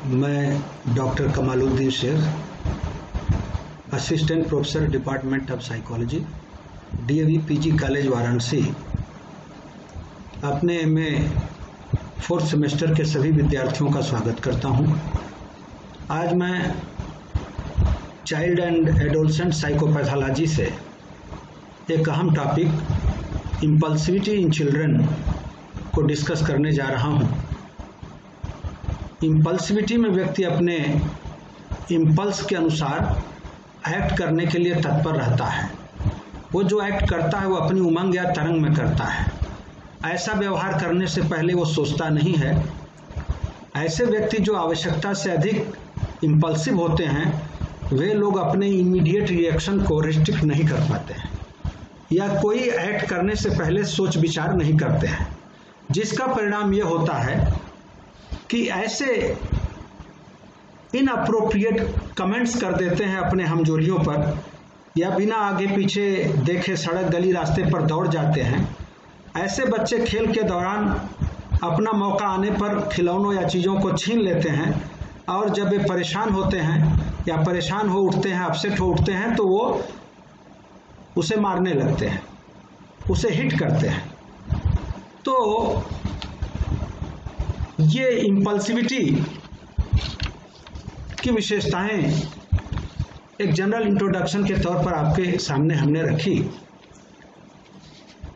मैं doctor Kamaluddin Shaikh, assistant professor department of psychology, DAV PG college Varanasi, अपने MA 4th semester के सभी विद्यार्थियों का स्वागत करता हूं। आज मैं चाइल्ड एंड एडोलसेंट साइकोपैथोलॉजी से एक अहम टॉपिक इम्पल्सिविटी इन चिल्ड्रन को डिस्कस करने जा रहा हूं। इम्पल्सिविटी में व्यक्ति अपने इम्पल्स के अनुसार एक्ट करने के लिए तत्पर रहता है। वो जो एक्ट करता है वो अपनी उमंग या तरंग में करता है। ऐसा व्यवहार करने से पहले वो सोचता नहीं है। ऐसे व्यक्ति जो आवश्यकता से अधिक इम्पल्सिव होते हैं वे लोग अपने इमीडिएट रिएक्शन को रिस्ट्रिक्ट नहीं कर पाते हैं या कोई एक्ट करने से पहले सोच विचार नहीं करते हैं, जिसका परिणाम ये होता है कि ऐसे इनअप्रोप्रिएट कमेंट्स कर देते हैं अपने हमजोलियों पर, या बिना आगे पीछे देखे सड़क गली रास्ते पर दौड़ जाते हैं। ऐसे बच्चे खेल के दौरान अपना मौका आने पर खिलौनों या चीज़ों को छीन लेते हैं और जब वे परेशान होते हैं या परेशान हो उठते हैं, अपसेट हो उठते हैं, तो वो उसे मारने लगते हैं, उसे हिट करते हैं। तो ये इम्पल्सिविटी की विशेषताएं एक जनरल इंट्रोडक्शन के तौर पर आपके सामने हमने रखी।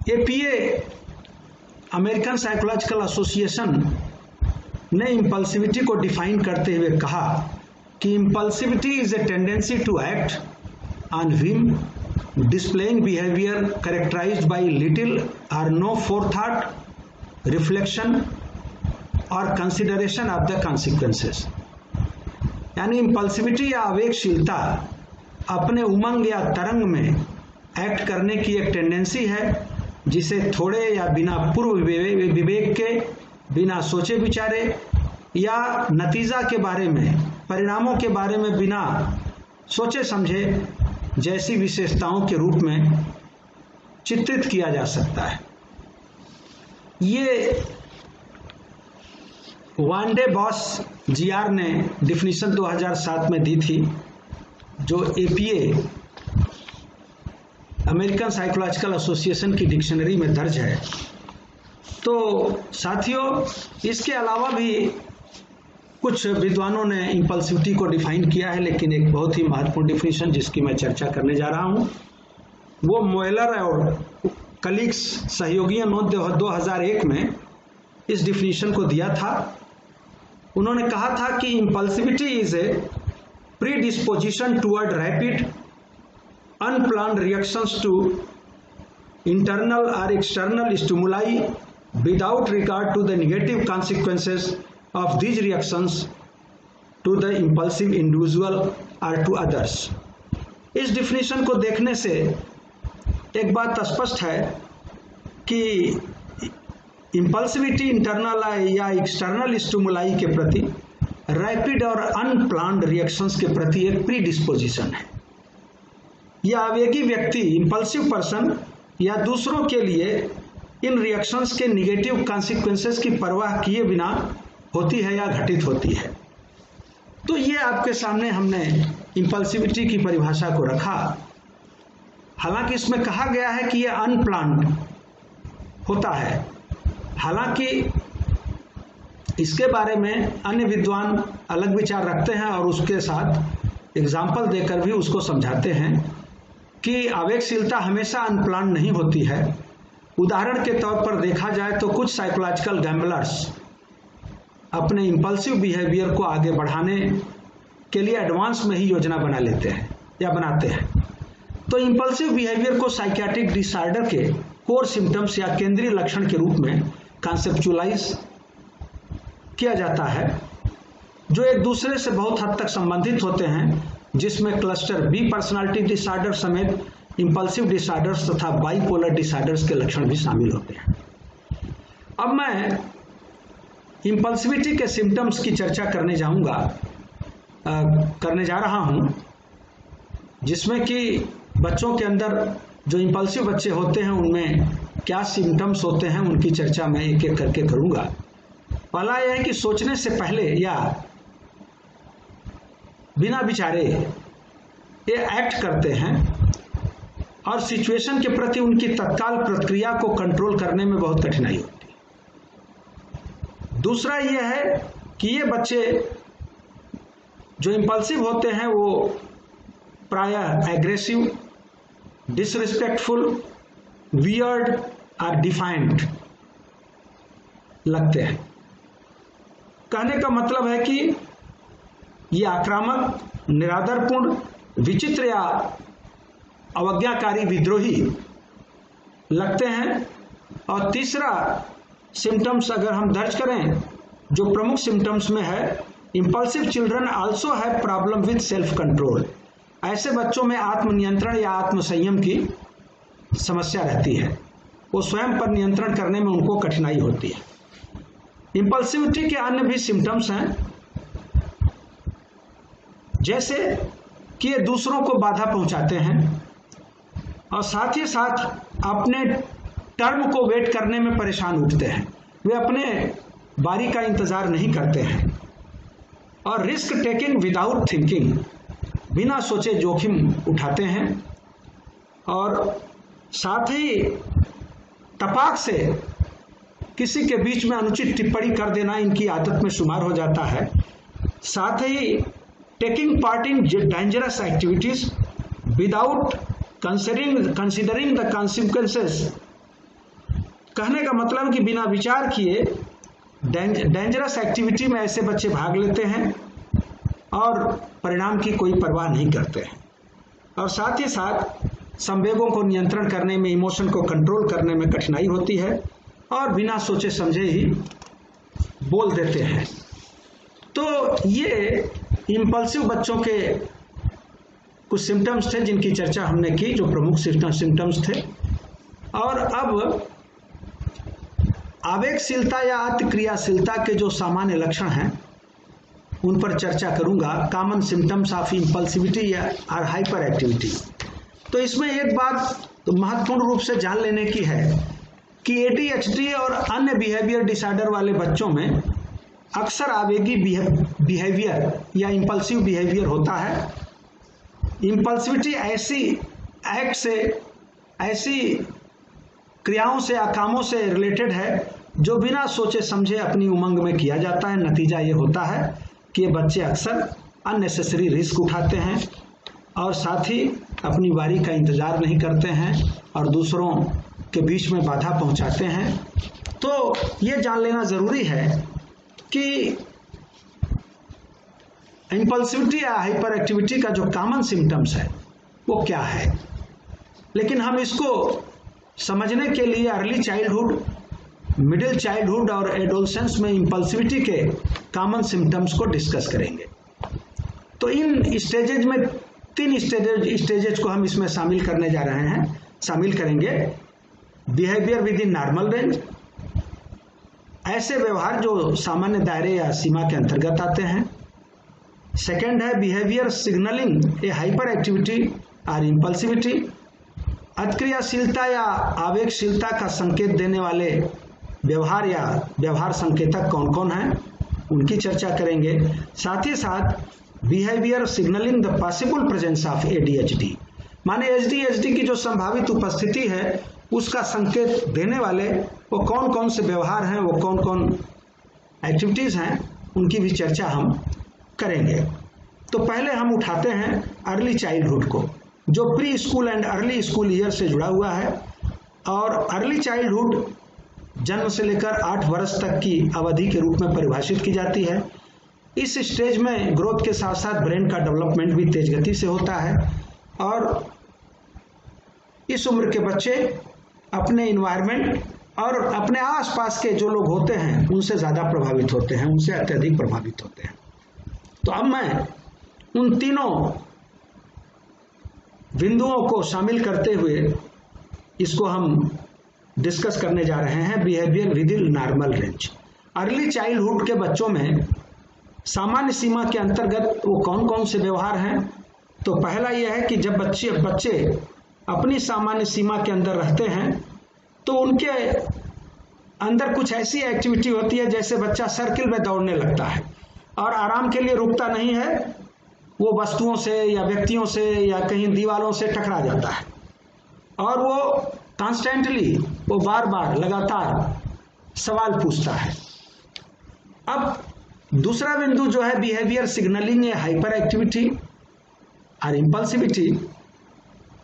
एपीए अमेरिकन साइकोलॉजिकल एसोसिएशन ने इम्पल्सिविटी को डिफाइन करते हुए कहा कि impulsivity is a tendency to act on whim, displaying behavior characterized by little or no forethought, reflection or consideration of the consequences। यानी इम्पल्सिविटी या आवेगशीलता अपने उमंग या तरंग में एक्ट करने की एक टेंडेंसी है, जिसे थोड़े या बिना पूर्व विवेक के, बिना सोचे विचारे या नतीजा के बारे में, परिणामों के बारे में बिना सोचे समझे जैसी विशेषताओं के रूप में चित्रित किया जा सकता है। ये वांडे बॉस जीआर ने डिफिनीशन 2007 में दी थी, जो एपीए अमेरिकन साइकोलॉजिकल एसोसिएशन की डिक्शनरी में दर्ज है। तो साथियों, इसके अलावा भी कुछ विद्वानों ने इम्पल्सिविटी को डिफाइन किया है, लेकिन एक बहुत ही महत्वपूर्ण डिफिनीशन जिसकी मैं चर्चा करने जा रहा हूं वो मोएलर और कलीग्स सहयोगियों ने 2001 में इस डिफिनीशन को दिया था। उन्होंने कहा था कि impulsivity is a predisposition toward rapid unplanned reactions to internal और external stimuli without regard to the negative consequences of these reactions to the impulsive individual or to others। इस डिफिनीशन को देखने से एक बात स्पष्ट है कि इम्पल्सिविटी इंटरनल या एक्सटर्नल स्टिमुलाई के प्रति, रैपिड और अनप्लान्ड रिएक्शंस के प्रति एक प्री डिस्पोजिशन है। यह आवेगी व्यक्ति, इम्पल्सिव पर्सन, या दूसरों के लिए इन रिएक्शंस के निगेटिव कॉन्सिक्वेंसेस की परवाह किए बिना होती है या घटित होती है। तो ये आपके सामने हमने इम्पल्सिविटी की परिभाषा को रखा। हालांकि इसमें कहा गया है कि यह अनप्लान्ड होता है। हालांकि इसके बारे में अन्य विद्वान अलग विचार रखते हैं और उसके साथ एग्जाम्पल देकर भी उसको समझाते हैं कि आवेगशीलता हमेशा अनप्लान्ड नहीं होती है। उदाहरण के तौर पर देखा जाए तो कुछ साइकोलॉजिकल गैम्बलर्स अपने इम्पल्सिव बिहेवियर को आगे बढ़ाने के लिए एडवांस में ही योजना बना लेते हैं या बनाते हैं। तो इम्पल्सिव बिहेवियर को साइकियाट्रिक डिसऑर्डर के कोर सिम्टम्स या केंद्रीय लक्षण के रूप में कॉन्सेप्चुअलाइज किया जाता है, जो एक दूसरे से बहुत हद तक संबंधित होते हैं, जिसमें क्लस्टर बी पर्सनालिटी डिसऑर्डर समेत इम्पल्सिव डिसऑर्डर्स तथा बाइपोलर डिसऑर्डर्स के लक्षण भी शामिल होते हैं। अब मैं इम्पल्सिविटी के सिम्टम्स की चर्चा करने जा रहा हूं, जिसमें कि बच्चों के अंदर जो इम्पल्सिव बच्चे होते हैं उनमें क्या सिम्टम्स होते हैं उनकी चर्चा मैं एक एक करके करूंगा। पहला यह है कि सोचने से पहले या बिना विचारे ये एक्ट करते हैं और सिचुएशन के प्रति उनकी तत्काल प्रतिक्रिया को कंट्रोल करने में बहुत कठिनाई होती है। दूसरा ये है कि ये बच्चे जो इंपल्सिव होते हैं वो प्रायः एग्रेसिव, डिसरिस्पेक्टफुल, वियर्ड और डिफाइंट लगते हैं। कहने का मतलब है कि ये आक्रामक, निरादरपूर्ण, विचित्र या अवज्ञाकारी, विद्रोही लगते हैं। और तीसरा सिम्टम्स अगर हम दर्ज करें, जो प्रमुख सिम्टम्स में है, impulsive children also have problem with self control. ऐसे बच्चों में आत्मनियंत्रण या आत्मसंयम की समस्या रहती है, वो स्वयं पर नियंत्रण करने में उनको कठिनाई होती है। इंपल्सिविटी के अन्य भी सिम्टम्स हैं, जैसे कि ये दूसरों को बाधा पहुंचाते हैं और साथ ही साथ अपने टर्म को वेट करने में परेशान उठते हैं। वे अपने बारी का इंतजार नहीं करते हैं और रिस्क टेकिंग विदाउट थिंकिंग, बिना सोचे जोखिम उठाते हैं और साथ ही तपाक से किसी के बीच में अनुचित टिप्पणी कर देना इनकी आदत में शुमार हो जाता है। साथ ही taking part in dangerous activities without considering the consequences. कहने का मतलब कि बिना विचार किए डेंजरस एक्टिविटी में ऐसे बच्चे भाग लेते हैं और परिणाम की कोई परवाह नहीं करते हैं। और साथ ही साथ संवेगों को नियंत्रण करने में, इमोशन को कंट्रोल करने में कठिनाई होती है और बिना सोचे समझे ही बोल देते हैं। तो ये इंपल्सिव बच्चों के कुछ सिम्टम्स थे जिनकी चर्चा हमने की, जो प्रमुख सिम्टम्स थे। और अब आवेगशीलता या अतिक्रियाशीलता के जो सामान्य लक्षण हैं उन पर चर्चा करूंगा। कॉमन सिम्टम्स ऑफ इंपल्सिविटी या हाइपर एक्टिविटी। तो इसमें एक बात तो महत्वपूर्ण रूप से जान लेने की है कि ADHD और अन्य बिहेवियर डिसऑर्डर वाले बच्चों में अक्सर आवेगी बिहेवियर या इंपल्सिव बिहेवियर होता है। इंपल्सिविटी ऐसी एक्ट से, ऐसी क्रियाओं से या कामों से रिलेटेड है जो बिना सोचे समझे अपनी उमंग में किया जाता है। नतीजा ये होता है कि ये बच्चे अक्सर अननेसेसरी रिस्क उठाते हैं और साथ ही अपनी बारी का इंतजार नहीं करते हैं और दूसरों के बीच में बाधा पहुंचाते हैं। तो ये जान लेना जरूरी है कि इंपल्सिविटी या हाइपर एक्टिविटी का जो कॉमन सिम्टम्स है वो क्या है। लेकिन हम इसको समझने के लिए अर्ली चाइल्डहुड, मिडिल चाइल्डहुड और एडोलसेंस में इंपल्सिविटी के कॉमन सिम्टम्स को डिस्कस करेंगे। तो इन स्टेजेज में 3 स्टेजेज को हम इसमें शामिल करने जा रहे हैं, शामिल करेंगे। Behaviour with in normal range, ऐसे व्यवहार जो सामान्य दायरे या सीमा के अंतर्गत आते हैं। सेकेंड है बिहेवियर सिग्नलिंग ए हाइपर एक्टिविटी और इंपल्सिविटी, अतिक्रियाशीलता या आवेगशीलता का संकेत देने वाले व्यवहार या व्यवहार संकेतक कौन कौन हैं उनकी चर्चा करेंगे। साथ ही साथ behaviour signalling the possible presence of ADHD, माने ADHD की जो संभावित उपस्थिति है उसका संकेत देने वाले वो कौन कौन से व्यवहार हैं, वो कौन कौन एक्टिविटीज़ हैं, उनकी भी चर्चा हम करेंगे। तो पहले हम उठाते हैं अर्ली चाइल्डहुड को, जो pre school and early school year से जुड़ा हुआ है। और अर्ली चाइल्डहुड जन्म से लेकर 8 वर्ष तक की अवधि के रूप में परिभाषित की जाती है। इस स्टेज में ग्रोथ के साथ साथ ब्रेन का डेवलपमेंट भी तेज गति से होता है और इस उम्र के बच्चे अपने इन्वायरमेंट और अपने आसपास के जो लोग होते हैं उनसे ज़्यादा प्रभावित होते हैं, उनसे अत्यधिक प्रभावित होते हैं। तो अब मैं उन तीनों बिंदुओं को शामिल करते हुए इसको हम डिस्कस करने जा रहे हैं। Behaviour with in normal range, early childhood के बच्चों में सामान्य सीमा के अंतर्गत वो कौन कौन से व्यवहार हैं। तो पहला यह है कि जब बच्चे अपनी सामान्य सीमा के अंदर रहते हैं तो उनके अंदर कुछ ऐसी एक्टिविटी होती है जैसे बच्चा सर्किल में दौड़ने लगता है और आराम के लिए रुकता नहीं है वो वस्तुओं से या व्यक्तियों से या कहीं दीवारों से टकरा जाता है और वो कॉन्स्टेंटली, वो बार बार लगातार सवाल पूछता है। अब दूसरा बिंदु जो है बिहेवियर सिग्नलिंग या हाइपर एक्टिविटी और इम्पल्सिविटी।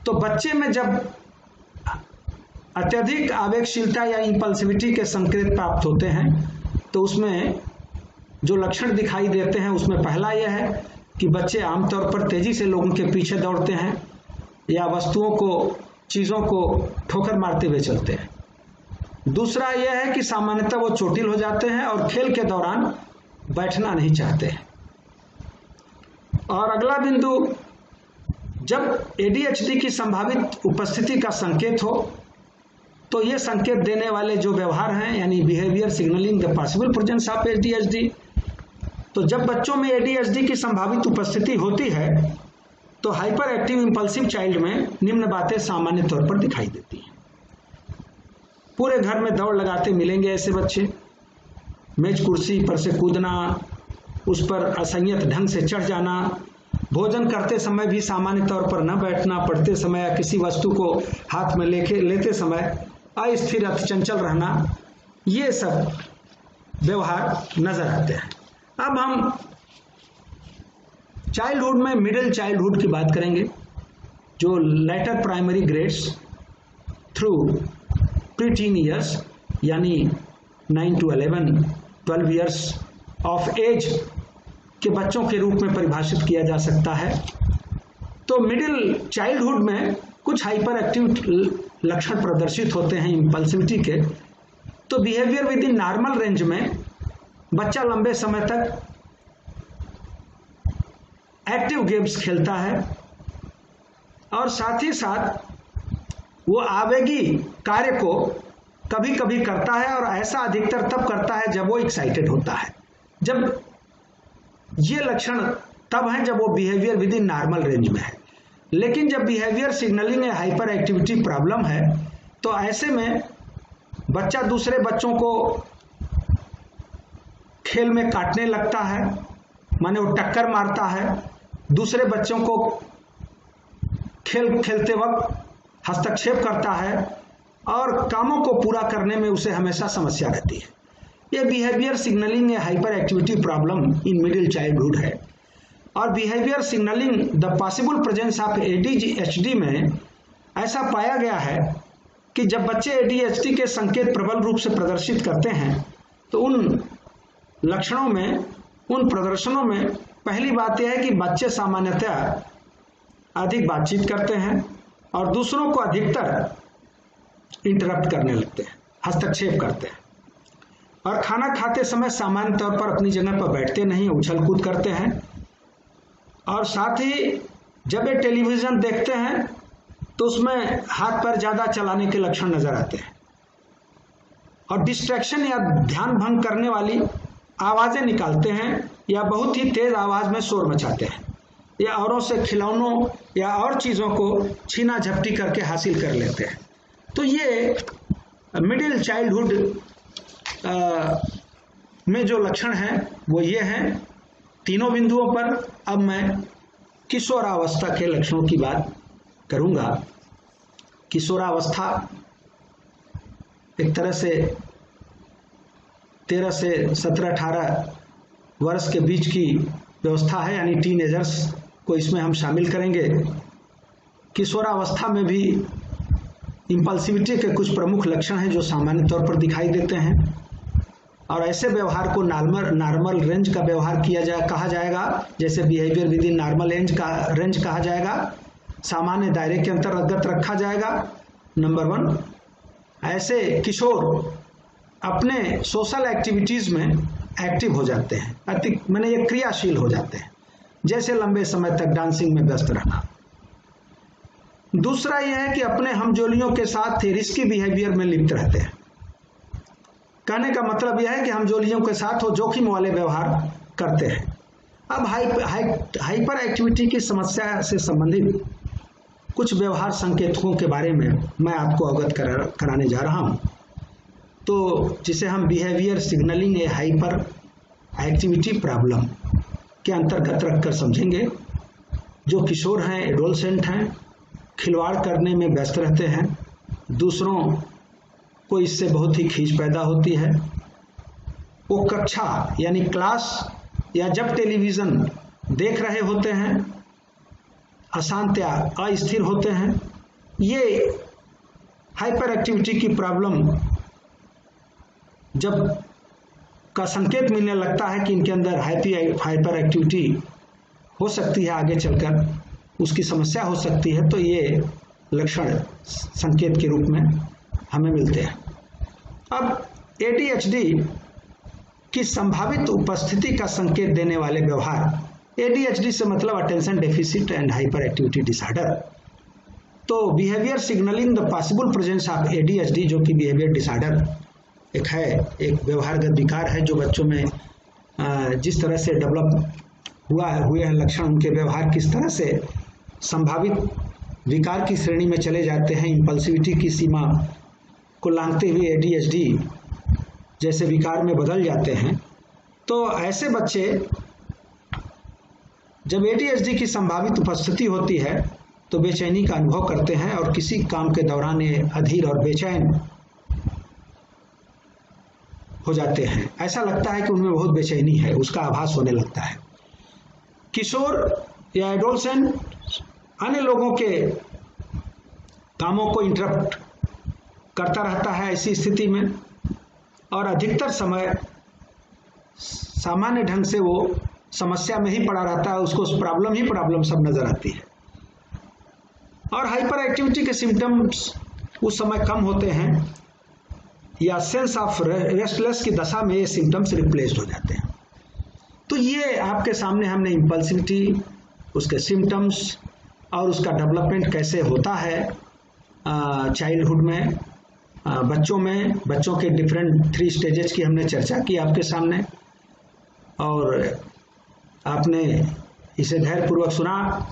तो बच्चे में जब अत्यधिक आवेगशीलता या इम्पल्सिविटी के संकेत प्राप्त होते हैं तो उसमें जो लक्षण दिखाई देते हैं उसमें पहला यह है कि बच्चे आमतौर पर तेजी से लोगों के पीछे दौड़ते हैं या वस्तुओं को, चीज़ों को ठोकर मारते हुए चलते हैं। दूसरा यह है कि सामान्यतः वो चोटिल हो जाते हैं और खेल के दौरान बैठना नहीं चाहते हैं। और अगला बिंदु, जब एडीएचडी की संभावित उपस्थिति का संकेत हो तो ये संकेत देने वाले जो व्यवहार हैं, यानी behaviour signalling the possible presence of ADHD. तो जब बच्चों में एडीएचडी की संभावित उपस्थिति होती है तो हाइपर एक्टिव इंपल्सिव चाइल्ड में निम्न बातें सामान्य तौर पर दिखाई देती हैं। पूरे घर में दौड़ लगाते मिलेंगे ऐसे बच्चे। मेज कुर्सी पर से कूदना, उस पर असंयत ढंग से चढ़ जाना, भोजन करते समय भी सामान्य तौर पर न बैठना, पढ़ते समय या किसी वस्तु को हाथ में लेते समय अस्थिर चंचल रहना, ये सब व्यवहार नजर आते हैं। अब हम चाइल्डहुड में मिडिल चाइल्डहुड की बात करेंगे, जो later primary grades through preteen years यानी 9 to 11, 12 ईयर्स ऑफ एज के बच्चों के रूप में परिभाषित किया जा सकता है। तो मिडिल चाइल्डहुड में कुछ हाइपर एक्टिव लक्षण प्रदर्शित होते हैं इम्पल्सिविटी के। तो behaviour with in normal range में बच्चा लंबे समय तक एक्टिव गेम्स खेलता है और साथ ही साथ वो आवेगी कार्य को कभी कभी करता है और ऐसा अधिकतर तब करता है जब वो एक्साइटेड होता है। जब ये लक्षण तब है जब वो behaviour with in normal range में है। लेकिन जब बिहेवियर सिग्नलिंग या हाइपर एक्टिविटी प्रॉब्लम है तो ऐसे में बच्चा दूसरे बच्चों को खेल में काटने लगता है, माने वो टक्कर मारता है, दूसरे बच्चों को खेल खेलते वक्त हस्तक्षेप करता है और कामों को पूरा करने में उसे हमेशा समस्या रहती है। यह बिहेवियर सिग्नलिंग या hyper activity problem in middle childhood है। और behaviour signalling the possible presence of ADHD में ऐसा पाया गया है कि जब बच्चे एडीएचडी के संकेत प्रबल रूप से प्रदर्शित करते हैं तो उन लक्षणों में, उन प्रदर्शनों में पहली बात यह है कि बच्चे सामान्यतः अधिक बातचीत करते हैं और दूसरों को अधिकतर इंटरप्ट करने लगते हैं, हस्तक्षेप करते हैं और खाना खाते समय सामान्य तौर पर अपनी जगह पर बैठते नहीं, उछल कूद करते हैं। और साथ ही जब ये टेलीविज़न देखते हैं तो उसमें हाथ पैर ज़्यादा चलाने के लक्षण नजर आते हैं और डिस्ट्रैक्शन या ध्यान भंग करने वाली आवाज़ें निकालते हैं या बहुत ही तेज आवाज़ में शोर मचाते हैं या औरों से खिलौनों या और चीज़ों को छीना झपटी करके हासिल कर लेते हैं। तो ये मिडिल चाइल्डहुड में जो लक्षण हैं वो ये हैं तीनों बिंदुओं पर। अब मैं किशोरावस्था के लक्षणों की बात करूंगा। किशोरावस्था एक तरह से 13 से 17-18 वर्ष के बीच की व्यवस्था है, यानी टीनेजर्स को इसमें हम शामिल करेंगे। किशोरावस्था में भी इम्पल्सिविटी के कुछ प्रमुख लक्षण हैं जो सामान्य तौर पर दिखाई देते हैं और ऐसे व्यवहार को नॉर्मल रेंज का व्यवहार कहा जाएगा, जैसे behaviour with in normal range कहा जाएगा, सामान्य दायरे के अंतर्गत रखा जाएगा। नंबर 1, ऐसे किशोर अपने सोशल एक्टिविटीज में एक्टिव हो जाते हैं, मैंने ये क्रियाशील हो जाते हैं, जैसे लंबे समय तक डांसिंग में व्यस्त रहना। दूसरा यह है कि अपने हमजोलियों के साथ रिस्की बिहेवियर में लिप्त रहते हैं। कहने का मतलब यह है कि हमजोलियों के साथ वो जोखिम वाले व्यवहार करते हैं। अब हाइपर एक्टिविटी की समस्या से संबंधित कुछ व्यवहार संकेतकों के बारे में मैं आपको अवगत कराने जा रहा हूं, तो जिसे हम बिहेवियर सिग्नलिंग ए हाइपर एक्टिविटी प्रॉब्लम के अंतर्गत रखकर समझेंगे। जो किशोर हैं, एडोलसेंट हैं, खिलवाड़ करने में व्यस्त रहते हैं, दूसरों को इससे बहुत ही खींच पैदा होती है। वो कक्षा यानी क्लास या जब टेलीविज़न देख रहे होते हैं अशांत या अस्थिर होते हैं। ये हाइपर एक्टिविटी की प्रॉब्लम जब का संकेत मिलने लगता है कि इनके अंदर हाइपर एक्टिविटी हो सकती है, आगे चलकर उसकी समस्या हो सकती है, तो ये लक्षण संकेत के रूप में हमें मिलते हैं। अब ADHD की संभावित उपस्थिति का संकेत देने वाले व्यवहार, ADHD से मतलब attention deficit and hyper activity disorder. तो behaviour signalling the possible presence of ADHD, जो कि बिहेवियर डिसऑर्डर एक व्यवहारगत विकार है जो बच्चों में जिस तरह से डेवलप हुए हैं लक्षण, उनके व्यवहार किस तरह से संभावित विकार की श्रेणी में चले जाते हैं, इंपल्सिविटी की सीमा को लांघते हुए ADHD जैसे विकार में बदल जाते हैं। तो ऐसे बच्चे जब ADHD की संभावित उपस्थिति होती है तो बेचैनी का अनुभव करते हैं और किसी काम के दौरान ये अधीर और बेचैन हो जाते हैं। ऐसा लगता है कि उनमें बहुत बेचैनी है, उसका आभास होने लगता है। किशोर या एडोलसेंट अन्य लोगों के कामों को इंटरप्ट करता रहता है ऐसी स्थिति में, और अधिकतर समय सामान्य ढंग से वो समस्या में ही पड़ा रहता है, उसको प्रॉब्लम सब नजर आती है। और हाइपर एक्टिविटी के सिम्टम्स उस समय कम होते हैं या सेंस ऑफ रेस्टलेस की दशा में ये सिम्टम्स रिप्लेस्ड हो जाते हैं। तो ये आपके सामने हमने इम्पल्सिविटी, उसके सिम्टम्स और उसका डेवलपमेंट कैसे होता है चाइल्डहुड में, बच्चों के डिफरेंट 3 स्टेजेस की हमने चर्चा की आपके सामने, और आपने इसे धैर्यपूर्वक सुना।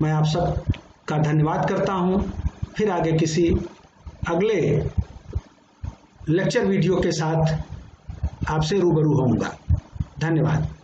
मैं आप सब का धन्यवाद करता हूँ। फिर आगे किसी अगले लेक्चर वीडियो के साथ आपसे रूबरू होऊंगा। धन्यवाद।